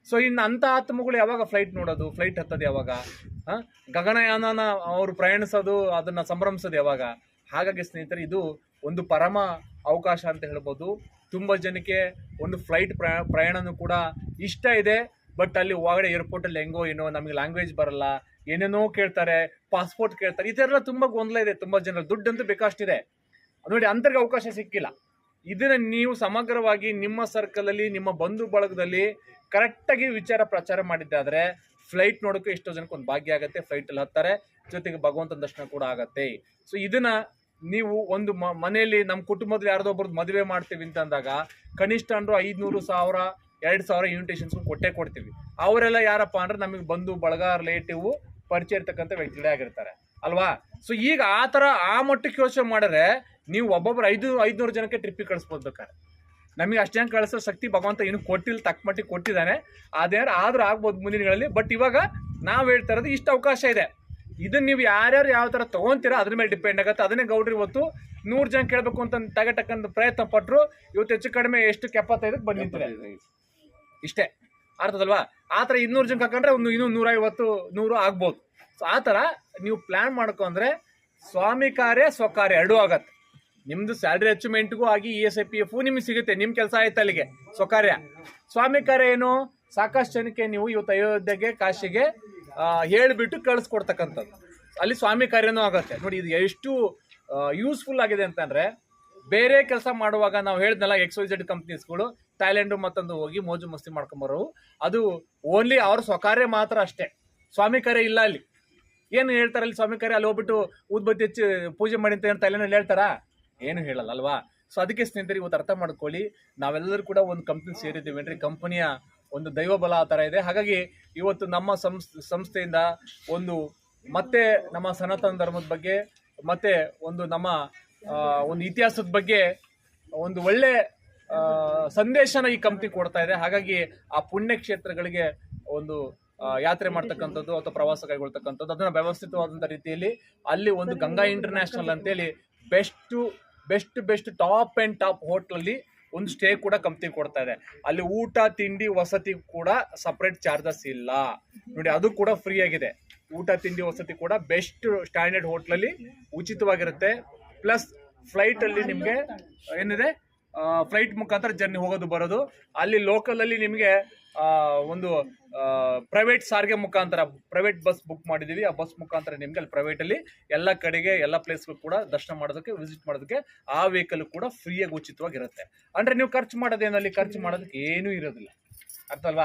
So ಇನ್ನು ಅಂಥ ಆತ್ಮಗಳು ಯಾವಾಗ ಫ್ಲೈಟ್ ನೋಡೋದು, ಫ್ಲೈಟ್ ಹತ್ತೋದು ಯಾವಾಗ, ಗಗನಯಾನನ ಅವರು ಪ್ರಯಾಣಿಸೋದು, ಅದನ್ನು ಸಂಭ್ರಮಿಸೋದು ಯಾವಾಗ? ಹಾಗಾಗಿ ಸ್ನೇಹಿತರೆ, ಇದು ಒಂದು ಪರಮ ಅವಕಾಶ ಅಂತ ಹೇಳ್ಬೋದು. ತುಂಬ ಜನಕ್ಕೆ ಒಂದು ಫ್ಲೈಟ್ ಪ್ರಯಾಣನೂ ಕೂಡ ಇಷ್ಟ ಇದೆ. ಬಟ್ ಅಲ್ಲಿ ಒಳಗಡೆ ಏರ್ಪೋರ್ಟಲ್ಲಿ ಹೆಂಗೋ ಏನೋ, ನಮಗೆ ಲ್ಯಾಂಗ್ವೇಜ್ ಬರಲ್ಲ, ಏನೇನೋ ಕೇಳ್ತಾರೆ, ಪಾಸ್ಪೋರ್ಟ್ ಕೇಳ್ತಾರೆ, ಈ ಥರ ಎಲ್ಲ ತುಂಬ ಗೊಂದಲ ಇದೆ ತುಂಬ ಜನರು. ದುಡ್ಡಂತೂ ಬೇಕಷ್ಟಿದೆ ನೋಡಿ, ಅಂತರ್ಗೆ ಅವಕಾಶ ಸಿಕ್ಕಿಲ್ಲ. ಇದನ್ನು ನೀವು ಸಮಗ್ರವಾಗಿ ನಿಮ್ಮ ಸರ್ಕಲಲ್ಲಿ, ನಿಮ್ಮ ಬಂಧು ಬಳಗದಲ್ಲಿ ಕರೆಕ್ಟಾಗಿ ವಿಚಾರ ಪ್ರಚಾರ ಮಾಡಿದ್ದಾದರೆ ಫ್ಲೈಟ್ ನೋಡೋಕೆ ಎಷ್ಟೋ ಜನಕ್ಕೆ ಒಂದು ಭಾಗ್ಯ ಆಗುತ್ತೆ. ಫ್ಲೈಟಲ್ಲಿ ಹತ್ತಾರೆ, ಜೊತೆಗೆ ಭಗವಂತನ ದರ್ಶನ ಕೂಡ ಆಗತ್ತೆ. ಸೊ ಇದನ್ನು ನೀವು ಒಂದು ಮನೆಯಲ್ಲಿ ನಮ್ಮ ಕುಟುಂಬದಲ್ಲಿ ಯಾರ್ದೋ ಒಬ್ರದ್ದು ಮದುವೆ ಮಾಡ್ತೀವಿ ಅಂತಂದಾಗ ಕನಿಷ್ಠ ಅಂದರೂ 500, 1000, 2000 ಇನ್ವಿಟೇಷನ್ಸ್ ಕೊಡ್ತೀವಿ. ಅವರೆಲ್ಲ ಯಾರಪ್ಪ ಅಂದ್ರೆ ನಮಗೆ ಬಂಧು ಬಳಗ, ರಿಲೇಟಿವ್, ಪರಿಚಯ ಇರ್ತಕ್ಕಂಥ ವ್ಯಕ್ತಿಗಳೇ ಆಗಿರ್ತಾರೆ ಅಲ್ವಾ? ಸೊ ಈಗ ಆ ಮಟ್ಟಕ್ಕೆ ಯೋಚನೆ ಮಾಡಿದ್ರೆ ನೀವು ಒಬ್ಬೊಬ್ರು 500 ಜನಕ್ಕೆ ಟ್ರಿಪ್ಪಿಗೆ ಕಳಿಸ್ಬೋದು ಬೇಕಾದ್ರೆ. ನಮಗೆ ಅಷ್ಟು ಜನ ಕಳಿಸೋ ಶಕ್ತಿ ಭಗವಂತ ಇನ್ನೂ ಕೊಟ್ಟಿಲ್ಲ, ತಕ್ಕ ಮಟ್ಟಿಗೆ ಕೊಟ್ಟಿದ್ದಾನೆ. ಆದ್ರೂ ಆಗ್ಬೋದು ಮುಂದಿನ ದಿನಗಳಲ್ಲಿ. ಬಟ್ ಇವಾಗ ನಾವು ಹೇಳ್ತಾ ಇರೋದು ಇಷ್ಟು ಅವಕಾಶ ಇದೆ. ಇದನ್ನ ನೀವು ಯಾರ್ಯಾರು ಯಾವ ಥರ ತೊಗೊತೀರಾ ಅದ್ರ ಮೇಲೆ ಡಿಪೆಂಡ್ ಆಗುತ್ತೆ. ಅದನ್ನೇ ಗೌಡ್ರು ಇವತ್ತು 100 ಜನ ಕೇಳಬೇಕು ಅಂತ ತಗಟಕ್ಕಂತ ಪ್ರಯತ್ನ ಪಟ್ಟರು. ಇವತ್ತು ಹೆಚ್ಚು ಕಡಿಮೆ ಎಷ್ಟು 75ಕ್ಕೆ ಬಂದಿರ್ತಾರೆ ಇಷ್ಟೇ, ಅರ್ಥದಲ್ವಾ? ಆ ಥರ 200 ಜನ ಹಾಕೊಂಡ್ರೆ ಇನ್ನೂ 150, 100 ಆಗ್ಬೋದು. ಸೊ ಆ ಥರ ನೀವು ಪ್ಲ್ಯಾನ್ ಮಾಡ್ಕೊಂಡ್ರೆ ಸ್ವಾಮಿ ಕಾರ್ಯ ಸ್ವಕಾರ್ಯ ಎರಡೂ ಆಗತ್ತೆ. ನಿಮ್ಮದು ಸ್ಯಾಲ್ರಿ ಅಚೀವ್ಮೆಂಟ್ಗೂ ಆಗಿ ESIPF ನಿಮಗೆ ಸಿಗುತ್ತೆ, ನಿಮ್ಮ ಕೆಲಸ ಆಯ್ತು ಅಲ್ಲಿಗೆ ಸ್ವಕಾರ್ಯ. ಸ್ವಾಮಿ ಕಾರ್ಯ ಏನು? ಸಾಕಷ್ಟು ಜನಕ್ಕೆ ನೀವು ಇವತ್ತು ಅಯೋಧ್ಯೆಗೆ, ಕಾಶಿಗೆ ಹೇಳಿಬಿಟ್ಟು ಕಳಿಸ್ಕೊಡ್ತಕ್ಕಂಥದ್ದು, ಅಲ್ಲಿ ಸ್ವಾಮಿ ಕಾರ್ಯನೂ ಆಗುತ್ತೆ ನೋಡಿ. ಇದು ಎಷ್ಟು ಯೂಸ್ಫುಲ್ ಆಗಿದೆ ಅಂತಂದರೆ, ಬೇರೆ ಕೆಲಸ ಮಾಡುವಾಗ ನಾವು ಹೇಳಿದ್ನಲ್ಲ, XYZ ಕಂಪ್ನೀಸ್ಗಳು ಥೈಲ್ಯಾಂಡು ಮತ್ತೊಂದು ಹೋಗಿ ಮೋಜು ಮಸ್ತಿ ಮಾಡ್ಕೊಂಬರೋವು, ಅದು ಓನ್ಲಿ ಅವ್ರ ಸ್ವಕಾರ್ಯ ಮಾತ್ರ ಅಷ್ಟೇ, ಸ್ವಾಮಿ ಕಾರ್ಯ ಇಲ್ಲ ಅಲ್ಲಿ. ಏನು ಹೇಳ್ತಾರೆ ಅಲ್ಲಿ ಸ್ವಾಮಿ ಕಾರ್ಯ? ಅಲ್ಲಿ ಹೋಗ್ಬಿಟ್ಟು ಊದ್ಬತ್ತಿ ಹಚ್ಚಿ ಪೂಜೆ ಮಾಡಿ ಅಂತ ಥೈಲ್ಯಾಂಡಲ್ಲಿ ಹೇಳ್ತಾರಾ? ಏನು ಹೇಳಲ್ಲ ಅಲ್ವಾ? ಸೊ ಅದಕ್ಕೆ ಸ್ನೇಹಿತರೆ, ಇವತ್ತು ಅರ್ಥ ಮಾಡ್ಕೊಳ್ಳಿ, ನಾವೆಲ್ಲರೂ ಕೂಡ ಒಂದು ಕಂಪ್ನಿ ಸೇರಿದ್ದೀವಿ ಅಂದರೆ ಕಂಪನಿಯ ಒಂದು ದೈವ ಬಲ ಆ ಥರ ಇದೆ. ಹಾಗಾಗಿ ಇವತ್ತು ನಮ್ಮ ಸಂಸ್ಥೆಯಿಂದ ಮತ್ತೆ ನಮ್ಮ ಸನಾತನ ಧರ್ಮದ ಬಗ್ಗೆ, ಮತ್ತೆ ನಮ್ಮ ಒಂದು ಇತಿಹಾಸದ ಬಗ್ಗೆ ಒಂದು ಒಳ್ಳೆ ಸಂದೇಶನ ಈ ಕಂಪ್ನಿ ಕೊಡ್ತಾ ಇದೆ. ಹಾಗಾಗಿ ಆ ಪುಣ್ಯ ಕ್ಷೇತ್ರಗಳಿಗೆ ಒಂದು ಯಾತ್ರೆ ಮಾಡ್ತಕ್ಕಂಥದ್ದು ಅಥವಾ ಪ್ರವಾಸ ಕೈಗೊಳ್ತಕ್ಕಂಥದ್ದು, ಅದನ್ನು ವ್ಯವಸ್ಥಿತವಾದಂಥ ರೀತಿಯಲ್ಲಿ ಅಲ್ಲಿ ಒಂದು ಗಂಗಾ ಇಂಟರ್ನ್ಯಾಷನಲ್ ಅಂತೇಳಿ ಬೆಸ್ಟ್ ಟಾಪ್ ಆ್ಯಂಡ್ ಟಾಪ್ ಹೋಟ್ಲಲ್ಲಿ ಒಂದು ಸ್ಟೇ ಕೂಡ ಕಂಪ್ನಿ ಕೊಡ್ತಾ ಇದೆ. ಅಲ್ಲಿ ಊಟ, ತಿಂಡಿ, ವಸತಿ ಕೂಡ ಸಪ್ರೇಟ್ ಚಾರ್ಜಸ್ ಇಲ್ಲ ನೋಡಿ, ಅದು ಕೂಡ ಫ್ರೀ ಆಗಿದೆ. ಊಟ, ತಿಂಡಿ, ವಸತಿ ಕೂಡ ಬೆಸ್ಟ್ ಸ್ಟ್ಯಾಂಡರ್ಡ್ ಹೋಟ್ಲಲ್ಲಿ ಉಚಿತವಾಗಿರುತ್ತೆ. ಪ್ಲಸ್ ಫ್ಲೈಟಲ್ಲಿ ನಿಮಗೆ ಏನಿದೆ, ಫ್ಲೈಟ್ ಮುಖಾಂತರ ಜರ್ನಿ ಹೋಗೋದು ಬರೋದು. ಅಲ್ಲಿ ಲೋಕಲಲ್ಲಿ ನಿಮಗೆ ಒಂದು ಪ್ರೈವೇಟ್ ಸಾರಿಗೆ ಮುಖಾಂತರ ಪ್ರೈವೇಟ್ ಬಸ್ ಬುಕ್ ಮಾಡಿದ್ದೀವಿ. ಆ ಬಸ್ ಮುಖಾಂತರ ನಿಮಗೆ ಅಲ್ಲಿ ಪ್ರೈವೇಟಲ್ಲಿ ಎಲ್ಲ ಕಡೆಗೆ ಎಲ್ಲ ಪ್ಲೇಸ್ಗಳು ಕೂಡ ದರ್ಶನ ಮಾಡೋದಕ್ಕೆ, ವಿಸಿಟ್ ಮಾಡೋದಕ್ಕೆ ಆ ವೆಹಿಕಲ್ ಕೂಡ ಫ್ರೀಯಾಗಿ ಉಚಿತವಾಗಿರುತ್ತೆ. ಅಂದರೆ ನೀವು ಖರ್ಚು ಮಾಡೋದೇನಲ್ಲಿ ಖರ್ಚು ಮಾಡೋದಕ್ಕೆ ಏನೂ ಇರೋದಿಲ್ಲ, ಅರ್ಥ ಅಲ್ವಾ?